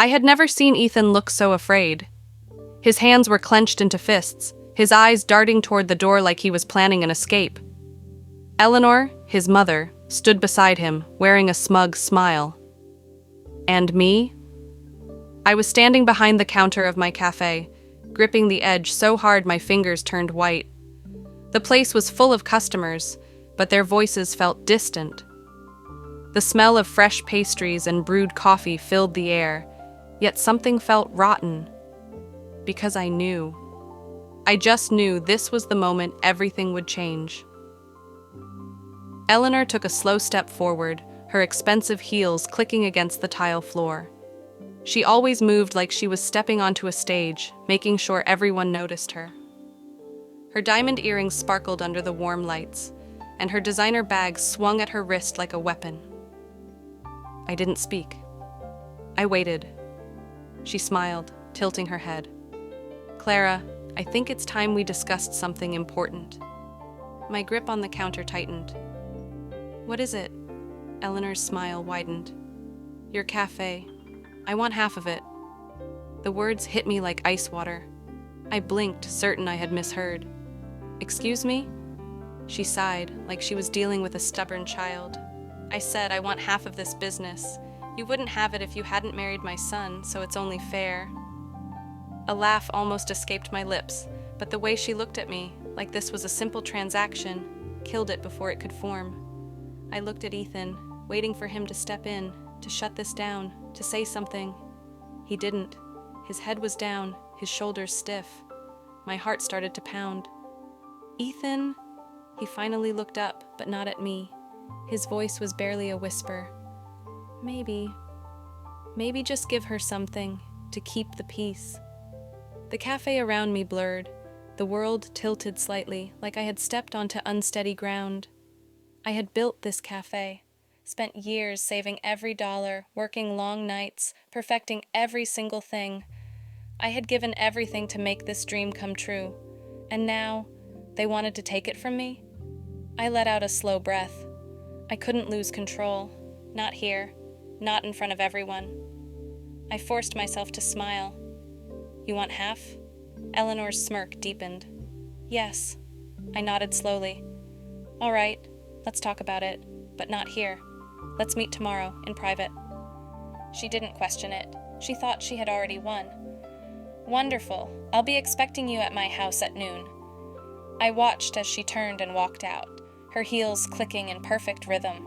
I had never seen Ethan look so afraid. His hands were clenched into fists, his eyes darting toward the door like he was planning an escape. Eleanor, his mother, stood beside him, wearing a smug smile. And me? I was standing behind the counter of my cafe, gripping the edge so hard my fingers turned white. The place was full of customers, but their voices felt distant. The smell of fresh pastries and brewed coffee filled the air, yet something felt rotten. Because I knew. I just knew this was the moment everything would change. Eleanor took a slow step forward, her expensive heels clicking against the tile floor. She always moved like she was stepping onto a stage, making sure everyone noticed her. Her diamond earrings sparkled under the warm lights, and her designer bag swung at her wrist like a weapon. I didn't speak. I waited. She smiled, tilting her head. Clara, I think it's time we discussed something important. My grip on the counter tightened. What is it? Eleanor's smile widened. Your cafe. I want half of it. The words hit me like ice water. I blinked, certain I had misheard. Excuse me? She sighed, like she was dealing with a stubborn child. I said, I want half of this business. You wouldn't have it if you hadn't married my son, so it's only fair. A laugh almost escaped my lips, but the way she looked at me, like this was a simple transaction, killed it before it could form. I looked at Ethan, waiting for him to step in, to shut this down, to say something. He didn't. His head was down, his shoulders stiff. My heart started to pound. Ethan? He finally looked up, but not at me. His voice was barely a whisper. Maybe just give her something, to keep the peace. The cafe around me blurred, the world tilted slightly, like I had stepped onto unsteady ground. I had built this cafe, spent years saving every dollar, working long nights, perfecting every single thing. I had given everything to make this dream come true, and now they wanted to take it from me? I let out a slow breath. I couldn't lose control, not here, not in front of everyone. I forced myself to smile. You want half? Eleanor's smirk deepened. Yes. I nodded slowly. All right, let's talk about it, but not here. Let's meet tomorrow, in private. She didn't question it. She thought she had already won. Wonderful. I'll be expecting you at my house at noon. I watched as she turned and walked out, her heels clicking in perfect rhythm.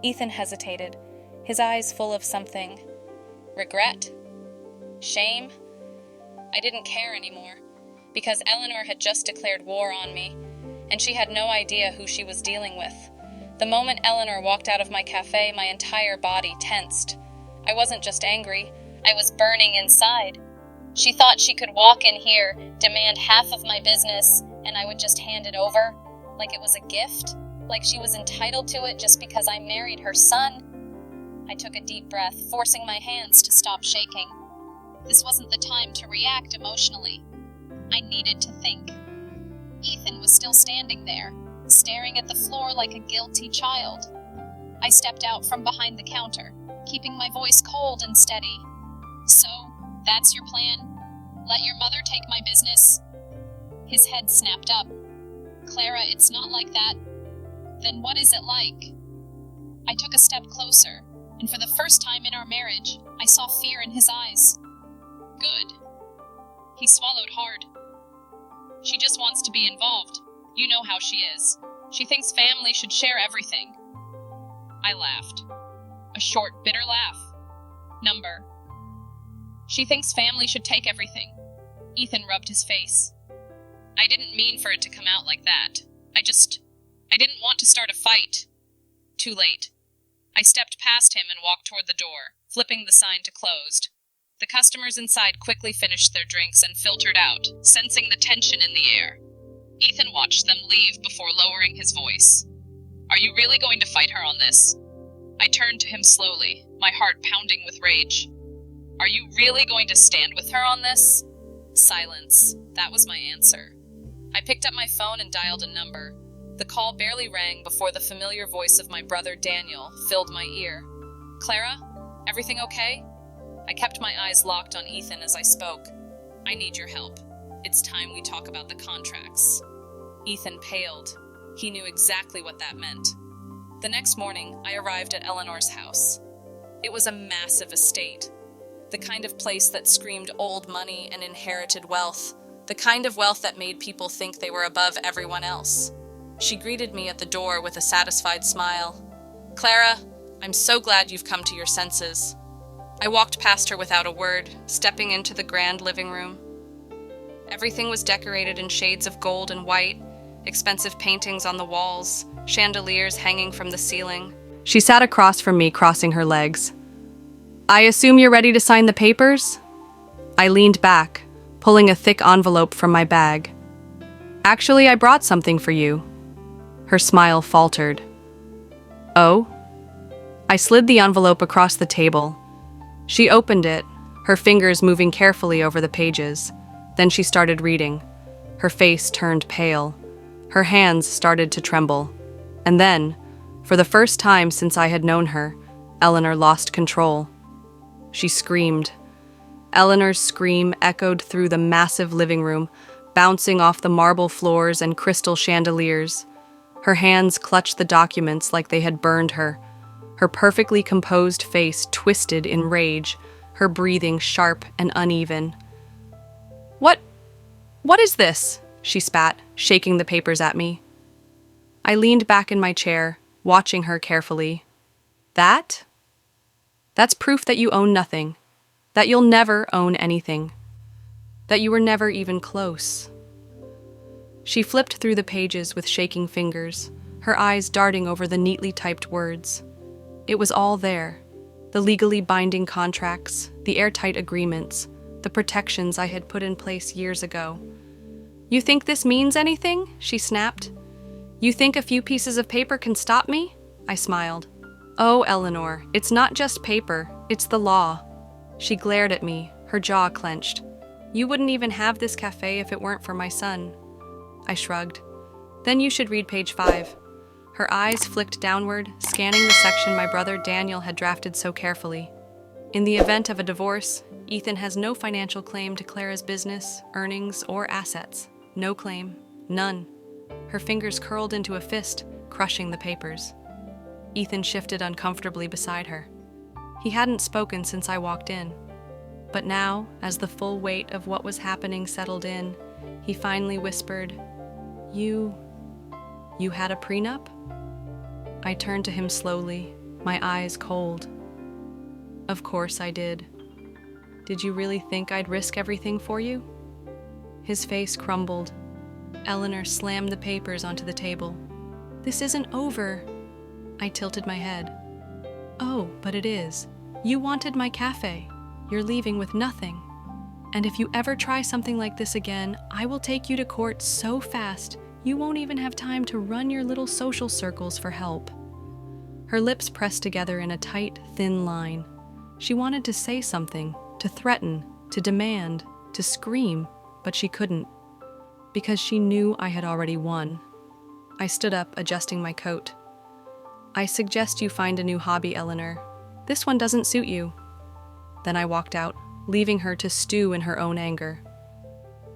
Ethan hesitated, his eyes full of something. Regret? Shame? I didn't care anymore, because Eleanor had just declared war on me, and she had no idea who she was dealing with. The moment Eleanor walked out of my cafe, my entire body tensed. I wasn't just angry, I was burning inside. She thought she could walk in here, demand half of my business, and I would just hand it over, like it was a gift, like she was entitled to it just because I married her son. I took a deep breath, forcing my hands to stop shaking. This wasn't the time to react emotionally. I needed to think. Ethan was still standing there, staring at the floor like a guilty child. I stepped out from behind the counter, keeping my voice cold and steady. So, that's your plan? Let your mother take my business? His head snapped up. Clara, it's not like that. Then what is it like? I took a step closer, and for the first time in our marriage, I saw fear in his eyes. Good. He swallowed hard. She just wants to be involved. You know how she is. She thinks family should share everything. I laughed. A short, bitter laugh. Number. She thinks family should take everything. Ethan rubbed his face. I didn't mean for it to come out like that. I didn't want to start a fight. Too late. I stepped past him and walked toward the door, flipping the sign to closed. The customers inside quickly finished their drinks and filtered out, sensing the tension in the air. Ethan watched them leave before lowering his voice. Are you really going to fight her on this? I turned to him slowly, my heart pounding with rage. Are you really going to stand with her on this? Silence. That was my answer. I picked up my phone and dialed a number. The call barely rang before the familiar voice of my brother Daniel filled my ear. Clara? Everything okay? I kept my eyes locked on Ethan as I spoke. I need your help. It's time we talk about the contracts. Ethan paled. He knew exactly what that meant. The next morning, I arrived at Eleanor's house. It was a massive estate. The kind of place that screamed old money and inherited wealth. The kind of wealth that made people think they were above everyone else. She greeted me at the door with a satisfied smile. "Clara, I'm so glad you've come to your senses." I walked past her without a word, stepping into the grand living room. Everything was decorated in shades of gold and white, expensive paintings on the walls, chandeliers hanging from the ceiling. She sat across from me, crossing her legs. "I assume you're ready to sign the papers?" I leaned back, pulling a thick envelope from my bag. "Actually, I brought something for you." Her smile faltered. "Oh?" I slid the envelope across the table. She opened it, her fingers moving carefully over the pages. Then she started reading. Her face turned pale. Her hands started to tremble. And then, for the first time since I had known her, Eleanor lost control. She screamed. Eleanor's scream echoed through the massive living room, bouncing off the marble floors and crystal chandeliers. Her hands clutched the documents like they had burned her. Her perfectly composed face twisted in rage, her breathing sharp and uneven. What is this?" she spat, shaking the papers at me. I leaned back in my chair, watching her carefully. "That's proof that you own nothing, that you'll never own anything, that you were never even close." She flipped through the pages with shaking fingers, her eyes darting over the neatly typed words. It was all there. The legally binding contracts, the airtight agreements, the protections I had put in place years ago. "You think this means anything?" she snapped. "You think a few pieces of paper can stop me?" I smiled. "Oh, Eleanor, it's not just paper, it's the law." She glared at me, her jaw clenched. "You wouldn't even have this cafe if it weren't for my son." I shrugged. "Then you should read page 5. Her eyes flicked downward, scanning the section my brother Daniel had drafted so carefully. "In the event of a divorce, Ethan has no financial claim to Clara's business, earnings, or assets. No claim. None." Her fingers curled into a fist, crushing the papers. Ethan shifted uncomfortably beside her. He hadn't spoken since I walked in. But now, as the full weight of what was happening settled in, he finally whispered, You had a prenup?" I turned to him slowly, my eyes cold. "Of course I did. Did you really think I'd risk everything for you?" His face crumbled. Eleanor slammed the papers onto the table. "This isn't over." I tilted my head. "Oh, but it is. You wanted my cafe. You're leaving with nothing. And if you ever try something like this again, I will take you to court so fast you won't even have time to run your little social circles for help." Her lips pressed together in a tight, thin line. She wanted to say something, to threaten, to demand, to scream, but she couldn't, because she knew I had already won. I stood up, adjusting my coat. "I suggest you find a new hobby, Eleanor. This one doesn't suit you." Then I walked out, leaving her to stew in her own anger.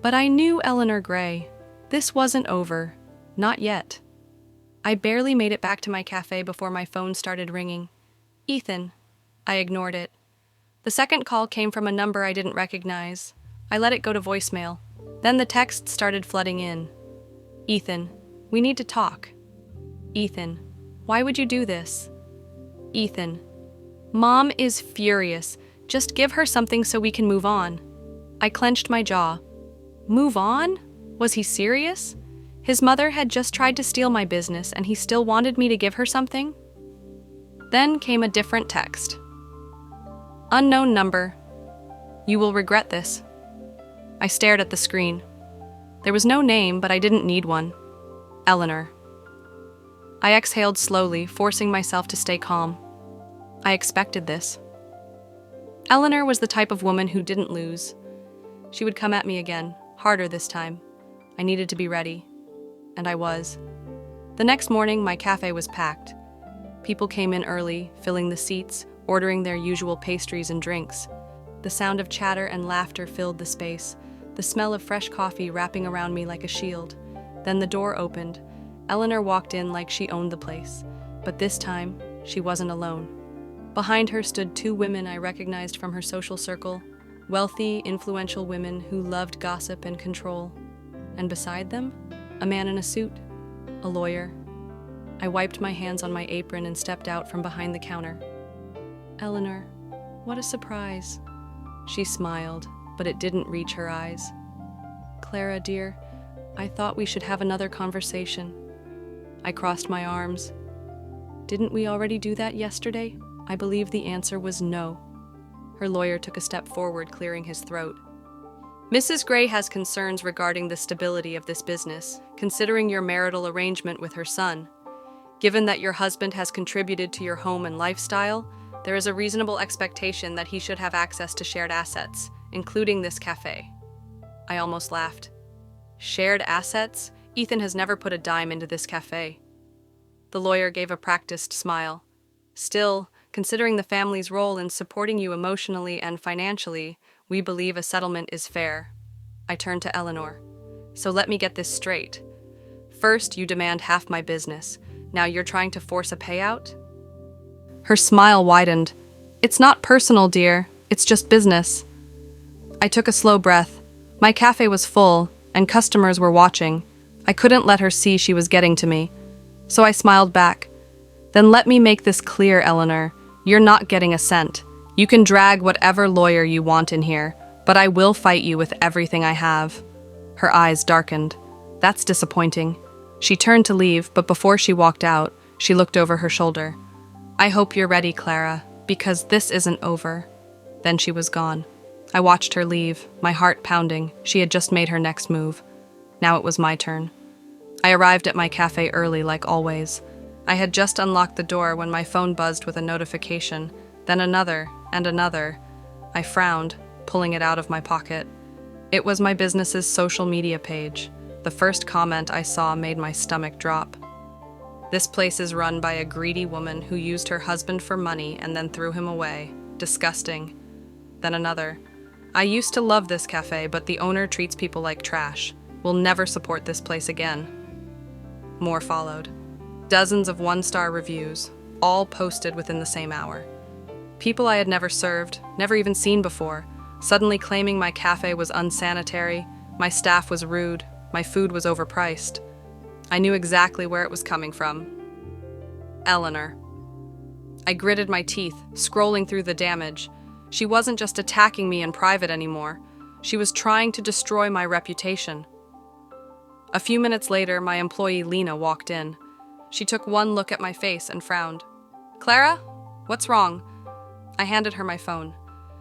But I knew Eleanor Gray. This wasn't over. Not yet. I barely made it back to my cafe before my phone started ringing. "Ethan." I ignored it. The second call came from a number I didn't recognize. I let it go to voicemail. Then the texts started flooding in. "Ethan, we need to talk." "Ethan, why would you do this?" "Ethan, Mom is furious. Just give her something so we can move on." I clenched my jaw. Move on? Was he serious? His mother had just tried to steal my business and he still wanted me to give her something? Then came a different text. "Unknown number. You will regret this." I stared at the screen. There was no name, but I didn't need one. Eleanor. I exhaled slowly, forcing myself to stay calm. I expected this. Eleanor was the type of woman who didn't lose. She would come at me again, harder this time. I needed to be ready. And I was. The next morning, my cafe was packed. People came in early, filling the seats, ordering their usual pastries and drinks. The sound of chatter and laughter filled the space, the smell of fresh coffee wrapping around me like a shield. Then the door opened. Eleanor walked in like she owned the place, but this time, she wasn't alone. Behind her stood two women I recognized from her social circle, wealthy, influential women who loved gossip and control. And beside them, a man in a suit, a lawyer. I wiped my hands on my apron and stepped out from behind the counter. "Eleanor, what a surprise." She smiled, but it didn't reach her eyes. "Clara, dear, I thought we should have another conversation." I crossed my arms. "Didn't we already do that yesterday?" I believe the answer was no. Her lawyer took a step forward, clearing his throat. "Mrs. Gray has concerns regarding the stability of this business, considering your marital arrangement with her son. Given that your husband has contributed to your home and lifestyle, there is a reasonable expectation that he should have access to shared assets, including this cafe." I almost laughed. Shared assets? Ethan has never put a dime into this cafe. The lawyer gave a practiced smile. "Still, considering the family's role in supporting you emotionally and financially, we believe a settlement is fair." I turned to Eleanor. "So let me get this straight. First, you demand half my business. Now you're trying to force a payout?" Her smile widened. "It's not personal, dear. It's just business." I took a slow breath. My cafe was full, and customers were watching. I couldn't let her see she was getting to me. So I smiled back. "Then let me make this clear, Eleanor. You're not getting a cent. You can drag whatever lawyer you want in here, but I will fight you with everything I have." Her eyes darkened. "That's disappointing." She turned to leave, but before she walked out, she looked over her shoulder. "I hope you're ready, Clara, because this isn't over." Then she was gone. I watched her leave, my heart pounding. She had just made her next move. Now it was my turn. I arrived at my cafe early, like always. I had just unlocked the door when my phone buzzed with a notification, then another, and another. I frowned, pulling it out of my pocket. It was my business's social media page. The first comment I saw made my stomach drop. "This place is run by a greedy woman who used her husband for money and then threw him away. Disgusting." Then another. "I used to love this cafe, but the owner treats people like trash. We'll never support this place again." More followed. Dozens of one-star reviews, all posted within the same hour. People I had never served, never even seen before, suddenly claiming my cafe was unsanitary, my staff was rude, my food was overpriced. I knew exactly where it was coming from. Eleanor. I gritted my teeth, scrolling through the damage. She wasn't just attacking me in private anymore. She was trying to destroy my reputation. A few minutes later, my employee Lena walked in. She took one look at my face and frowned. "Clara? What's wrong?" I handed her my phone.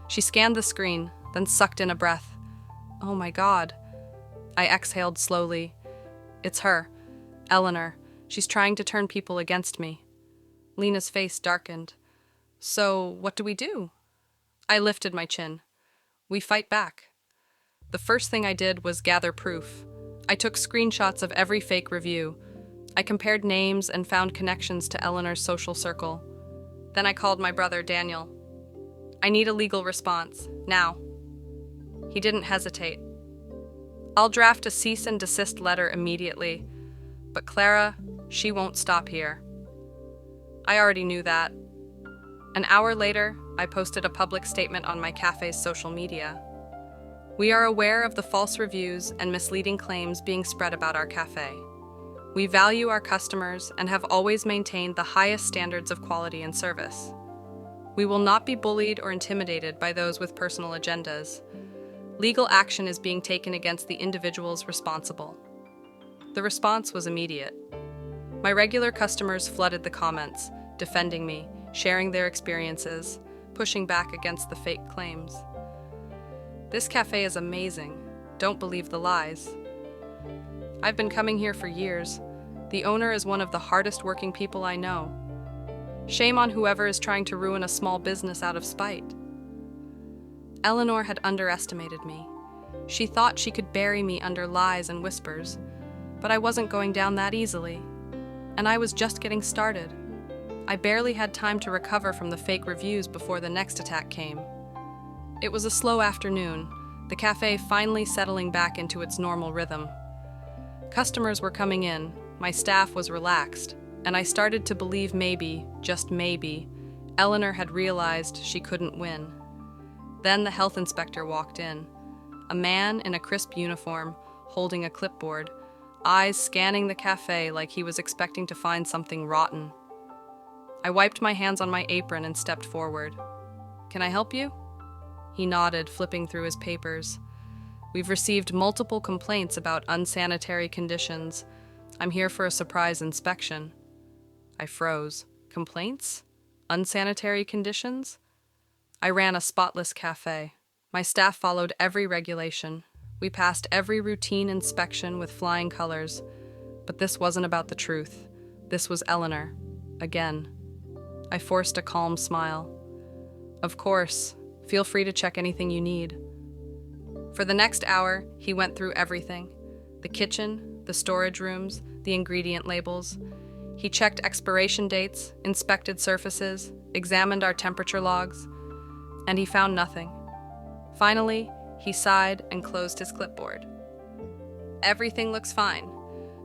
She scanned the screen, then sucked in a breath. "Oh my God." I exhaled slowly. "It's her. Eleanor. She's trying to turn people against me." Lena's face darkened. "So, what do we do?" I lifted my chin. "We fight back." The first thing I did was gather proof. I took screenshots of every fake review. I compared names and found connections to Eleanor's social circle. Then I called my brother, Daniel. "I need a legal response, now." He didn't hesitate. "I'll draft a cease and desist letter immediately. But Clara, she won't stop here." I already knew that. An hour later, I posted a public statement on my cafe's social media. "We are aware of the false reviews and misleading claims being spread about our cafe. We value our customers and have always maintained the highest standards of quality and service. We will not be bullied or intimidated by those with personal agendas. Legal action is being taken against the individuals responsible." The response was immediate. My regular customers flooded the comments, defending me, sharing their experiences, pushing back against the fake claims. "This cafe is amazing. Don't believe the lies. I've been coming here for years. The owner is one of the hardest working people I know. Shame on whoever is trying to ruin a small business out of spite." Eleanor had underestimated me. She thought she could bury me under lies and whispers, but I wasn't going down that easily. And I was just getting started. I barely had time to recover from the fake reviews before the next attack came. It was a slow afternoon, the cafe finally settling back into its normal rhythm. Customers were coming in, my staff was relaxed, and I started to believe maybe, just maybe, Eleanor had realized she couldn't win. Then the health inspector walked in, a man in a crisp uniform, holding a clipboard, eyes scanning the cafe like he was expecting to find something rotten. I wiped my hands on my apron and stepped forward. "Can I help you?" He nodded, flipping through his papers. "We've received multiple complaints about unsanitary conditions. I'm here for a surprise inspection." I froze. Complaints? Unsanitary conditions? I ran a spotless cafe. My staff followed every regulation. We passed every routine inspection with flying colors. But this wasn't about the truth. This was Eleanor. Again. I forced a calm smile. "Of course. Feel free to check anything you need." For the next hour, he went through everything. The kitchen, the storage rooms, the ingredient labels. He checked expiration dates, inspected surfaces, examined our temperature logs, and he found nothing. Finally, he sighed and closed his clipboard. "Everything looks fine,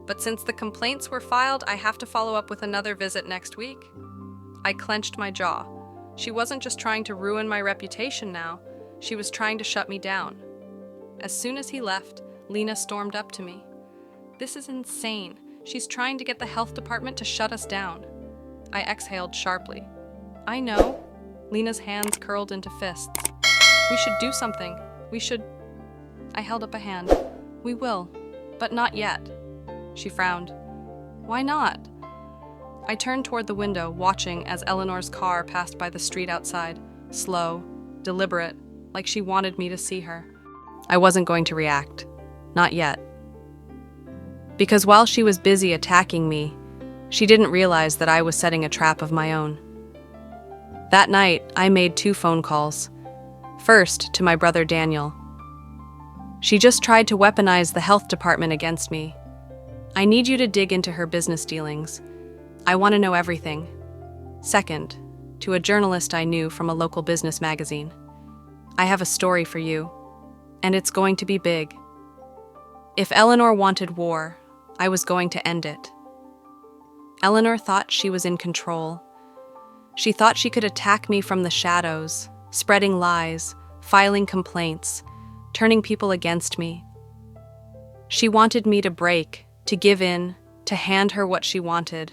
but since the complaints were filed, I have to follow up with another visit next week." I clenched my jaw. She wasn't just trying to ruin my reputation now, she was trying to shut me down. As soon as he left, Lena stormed up to me. "This is insane. She's trying to get the health department to shut us down." I exhaled sharply. "I know." Lena's hands curled into fists. "We should do something. We should—" I held up a hand. "We will, but not yet." She frowned. "Why not?" I turned toward the window, watching as Eleanor's car passed by the street outside, slow, deliberate, like she wanted me to see her. I wasn't going to react. Not yet. Because while she was busy attacking me, she didn't realize that I was setting a trap of my own. That night, I made 2 phone calls. First, to my brother Daniel. "She just tried to weaponize the health department against me. I need you to dig into her business dealings. I want to know everything." Second, to a journalist I knew from a local business magazine. "I have a story for you, and it's going to be big. If Eleanor wanted war, I was going to end it." Eleanor thought she was in control. She thought she could attack me from the shadows, spreading lies, filing complaints, turning people against me. She wanted me to break, to give in, to hand her what she wanted.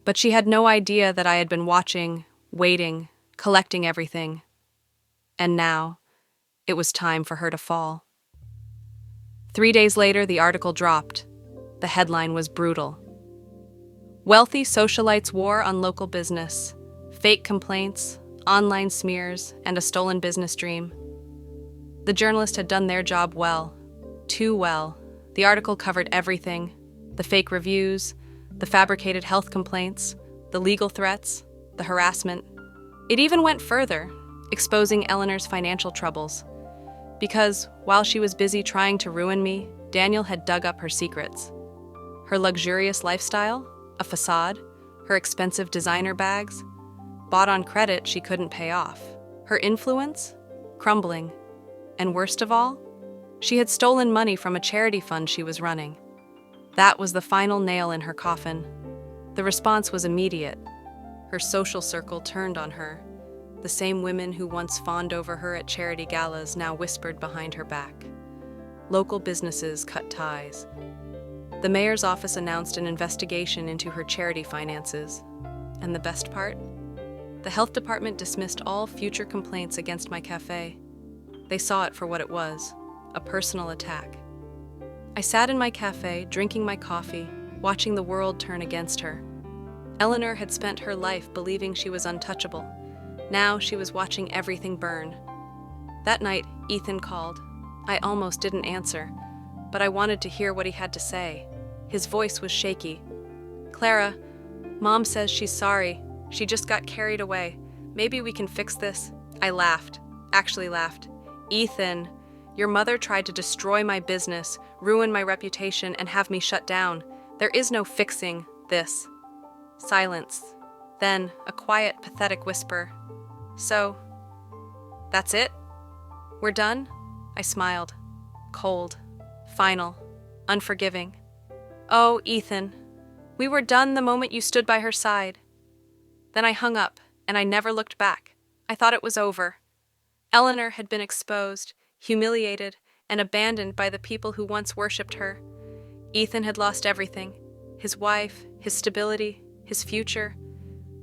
But she had no idea that I had been watching, waiting, collecting everything. And now, it was time for her to fall. 3 days later, the article dropped. The headline was brutal. "Wealthy socialites' war on local business. Fake complaints, online smears, and a stolen business dream." The journalist had done their job well. Too well. The article covered everything. The fake reviews, the fabricated health complaints, the legal threats, the harassment. It even went further, exposing Eleanor's financial troubles. Because, while she was busy trying to ruin me, Daniel had dug up her secrets. Her luxurious lifestyle, a facade, her expensive designer bags, bought on credit she couldn't pay off. Her influence, crumbling. And worst of all, she had stolen money from a charity fund she was running. That was the final nail in her coffin. The response was immediate. Her social circle turned on her. The same women who once fawned over her at charity galas now whispered behind her back. Local businesses cut ties. The mayor's office announced an investigation into her charity finances. And the best part? The health department dismissed all future complaints against my cafe. They saw it for what it was, a personal attack. I sat in my cafe, drinking my coffee, watching the world turn against her. Eleanor had spent her life believing she was untouchable. Now she was watching everything burn. That night, Ethan called. I almost didn't answer, but I wanted to hear what he had to say. His voice was shaky. "Clara, Mom says she's sorry. She just got carried away. Maybe we can fix this." I laughed. Actually laughed. "Ethan, your mother tried to destroy my business, ruin my reputation, and have me shut down. There is no fixing this." Silence. Then, a quiet, pathetic whisper. "So, That's it? We're done? I smiled. Cold. Final. Unforgiving. Oh, Ethan. We were done the moment you stood by her side. Then I hung up, and I never looked back. I thought it was over. Eleanor had been exposed, humiliated, and abandoned by the people who once worshipped her. Ethan had lost everything: his wife, his stability, his future.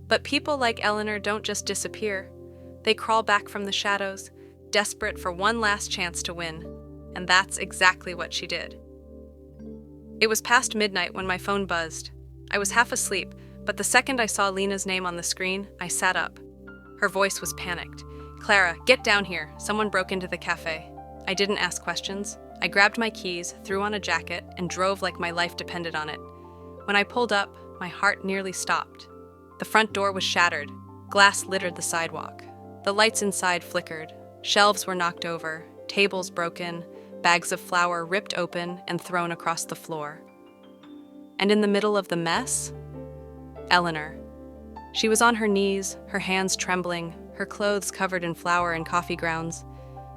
But people like Eleanor don't just disappear. They crawl back from the shadows, desperate for one last chance to win. And that's exactly what she did. It was past midnight when my phone buzzed. I was half asleep, but the second I saw Lena's name on the screen, I sat up. Her voice was panicked. "Clara, get down here. Someone broke into the cafe." I didn't ask questions. I grabbed my keys, threw on a jacket, and drove like my life depended on it. When I pulled up, my heart nearly stopped. The front door was shattered. Glass littered the sidewalk. The lights inside flickered. Shelves were knocked over, tables broken, bags of flour ripped open and thrown across the floor. And in the middle of the mess, Eleanor. She was on her knees, her hands trembling, her clothes covered in flour and coffee grounds.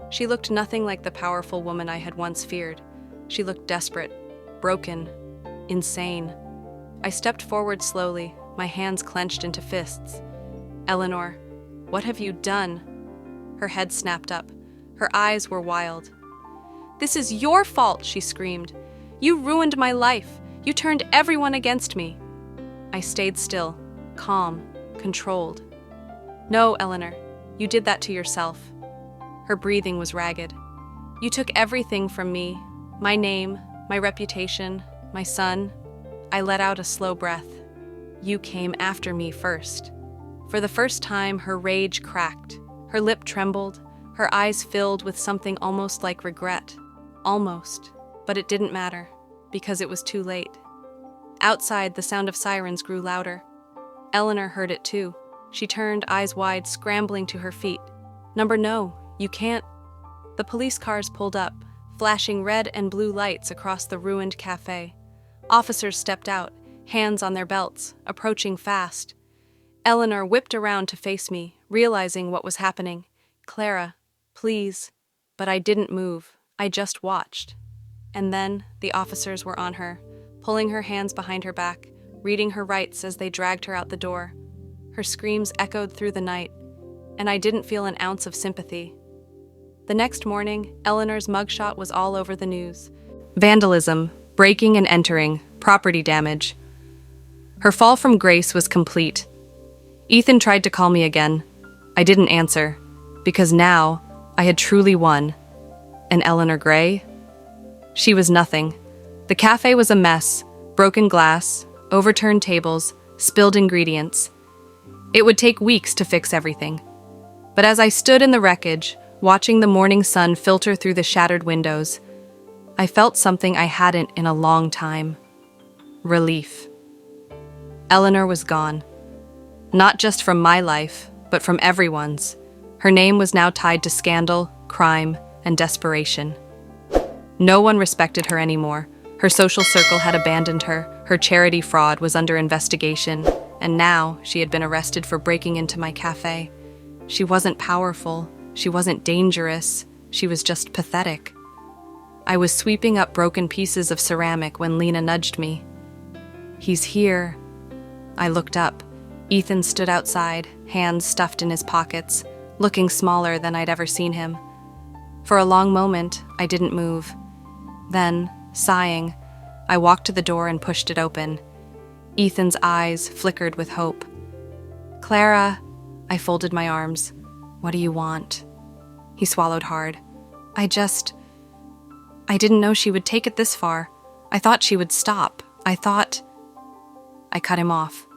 She looked nothing like the powerful woman I had once feared. She looked desperate, broken, insane. I stepped forward slowly, my hands clenched into fists. "Eleanor, what have you done?" Her head snapped up. Her eyes were wild. "This is your fault," she screamed. "You ruined my life. You turned everyone against me." I stayed still, calm, controlled. "No, Eleanor, you did that to yourself." Her breathing was ragged. "You took everything from me, my name, my reputation, my son." I let out a slow breath. "You came after me first." For the first time, her rage cracked. Her lip trembled, her eyes filled with something almost like regret. Almost. But it didn't matter, because it was too late. Outside, the sound of sirens grew louder. Eleanor heard it too. She turned, eyes wide, scrambling to her feet. No, you can't." The police cars pulled up, flashing red and blue lights across the ruined cafe. Officers stepped out, hands on their belts, approaching fast. Eleanor whipped around to face me, realizing what was happening. "Clara, please." But I didn't move. I just watched. And then the officers were on her, pulling her hands behind her back, reading her rights as they dragged her out the door. Her screams echoed through the night, and I didn't feel an ounce of sympathy. The next morning, Eleanor's mugshot was all over the news. Vandalism, breaking and entering, property damage. Her fall from grace was complete. Ethan tried to call me again. I didn't answer, because now I had truly won. And Eleanor Gray? She was nothing. The cafe was a mess, broken glass, overturned tables, spilled ingredients. It would take weeks to fix everything. But as I stood in the wreckage, watching the morning sun filter through the shattered windows, I felt something I hadn't in a long time. Relief. Eleanor was gone. Not just from my life, but from everyone's. Her name was now tied to scandal, crime, and desperation. No one respected her anymore. Her social circle had abandoned her, her charity fraud was under investigation, and now she had been arrested for breaking into my cafe. She wasn't powerful, she wasn't dangerous, she was just pathetic. I was sweeping up broken pieces of ceramic when Lena nudged me. "He's here." I looked up. Ethan stood outside, hands stuffed in his pockets, looking smaller than I'd ever seen him. For a long moment, I didn't move. Then, sighing, I walked to the door and pushed it open. Ethan's eyes flickered with hope. "Clara," I folded my arms. "What do you want?" He swallowed hard. I didn't know she would take it this far. I thought she would stop. I cut him off.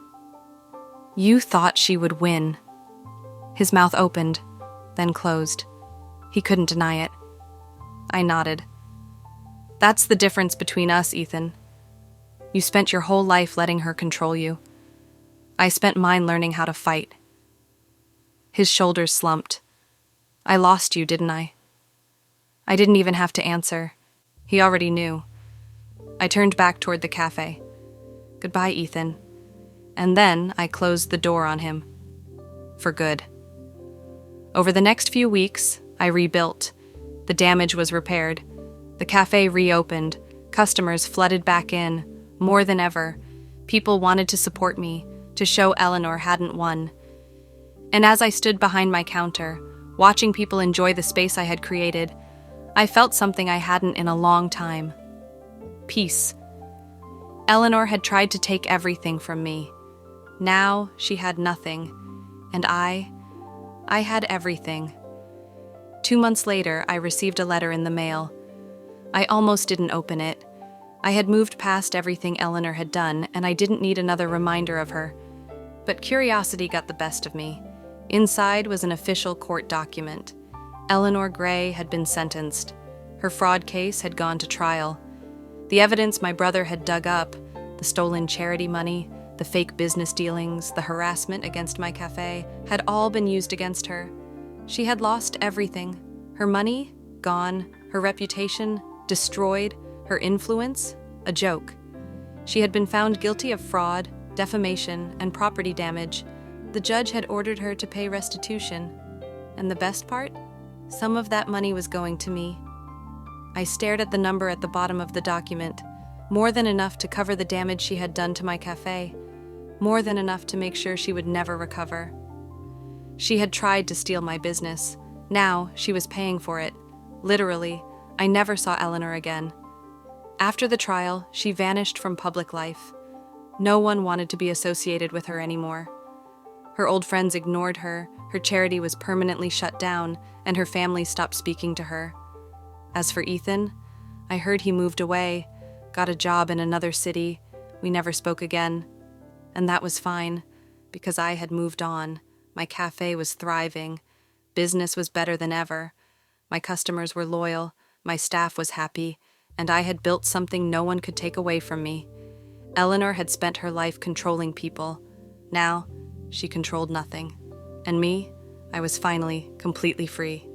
"You thought she would win." His mouth opened, then closed. He couldn't deny it. I nodded. "That's the difference between us, Ethan. You spent your whole life letting her control you. I spent mine learning how to fight." His shoulders slumped. "I lost you, didn't I?" I didn't even have to answer. He already knew. I turned back toward the cafe. "Goodbye, Ethan." And then I closed the door on him. For good. Over the next few weeks, I rebuilt. The damage was repaired. The cafe reopened. Customers flooded back in. More than ever, people wanted to support me, to show Eleanor hadn't won. And as I stood behind my counter, watching people enjoy the space I had created, I felt something I hadn't in a long time. Peace. Eleanor had tried to take everything from me. Now she had nothing, and I had everything. 2 months later, I received a letter in the mail. I almost didn't open it. I had moved past everything Eleanor had done, and I didn't need another reminder of her. But curiosity got the best of me. Inside was an official court document. Eleanor Gray had been sentenced. Her fraud case had gone to trial. The evidence my brother had dug up, the stolen charity money, the fake business dealings, the harassment against my cafe, had all been used against her. She had lost everything. Her money, gone. Her reputation, destroyed. Her influence, a joke. She had been found guilty of fraud, defamation, and property damage. The judge had ordered her to pay restitution. And the best part? Some of that money was going to me. I stared at the number at the bottom of the document. More than enough to cover the damage she had done to my cafe. More than enough to make sure she would never recover. She had tried to steal my business. Now she was paying for it. Literally, I never saw Eleanor again. After the trial, she vanished from public life. No one wanted to be associated with her anymore. Her old friends ignored her, her charity was permanently shut down, and her family stopped speaking to her. As for Ethan, I heard he moved away, got a job in another city. We never spoke again. And that was fine, because I had moved on. My cafe was thriving. Business was better than ever. My customers were loyal, my staff was happy, and I had built something no one could take away from me. Eleanor had spent her life controlling people. Now, she controlled nothing. And me, I was finally completely free.